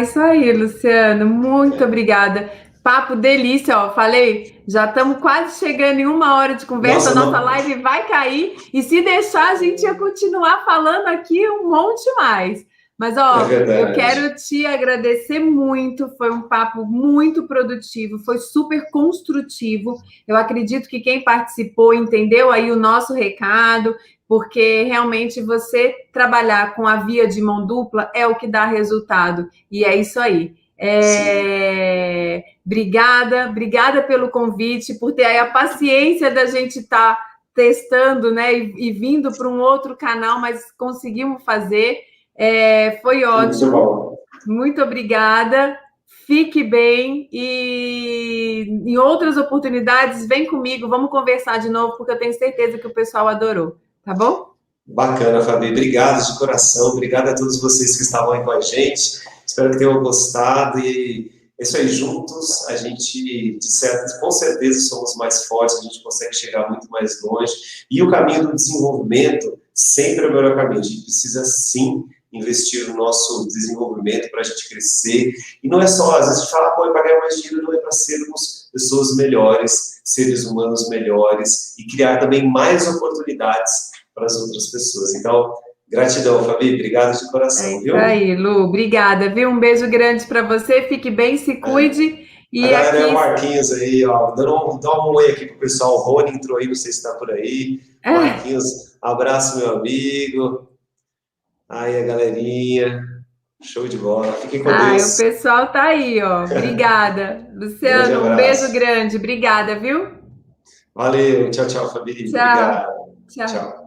Isso aí, Luciano. Muito obrigada. Papo delícia, ó. Falei, já estamos quase chegando em 1 hora de conversa. Nossa live vai cair. E se deixar, a gente ia continuar falando aqui um monte mais. Mas, ó, eu quero te agradecer muito. Foi um papo muito produtivo, foi super construtivo. Eu acredito que quem participou entendeu aí o nosso recado, porque realmente você trabalhar com a via de mão dupla é o que dá resultado. E é isso aí. Obrigada pelo convite, por ter aí a paciência da gente estar testando, né, e vindo para um outro canal, mas conseguimos fazer. Foi ótimo. Muito obrigada. Fique bem e em outras oportunidades, vem comigo, vamos conversar de novo, porque eu tenho certeza que o pessoal adorou. Tá bom? Bacana, Fabi. Obrigado de coração. Obrigado a todos vocês que estavam aí com a gente. Espero que tenham gostado e é isso aí, juntos a gente, com certeza, somos mais fortes, a gente consegue chegar muito mais longe. E o caminho do desenvolvimento sempre é o melhor caminho. A gente precisa, sim, investir no nosso desenvolvimento para a gente crescer. E não é só, às vezes a gente fala, é para ganhar mais dinheiro, não é para sermos pessoas melhores, seres humanos melhores e criar também mais oportunidades para as outras pessoas. Então, gratidão, Fabi. Obrigado de coração, viu? É isso aí, Lu. Obrigada, viu? Um beijo grande para você. Fique bem, se cuide. E a galera é o Marquinhos aí, ó. Dá um oi aqui pro pessoal. O Rony entrou aí, não sei se está por aí. Marquinhos, abraço, meu amigo. Aí, a galerinha. Show de bola. Fiquem com Ai, o Deus. pessoal tá aí, ó. Obrigada. Grande Luciano, um beijo abraço. grande. Obrigada, viu? Valeu. Tchau, tchau, Fabi. Tchau. Obrigado. Tchau. Tchau.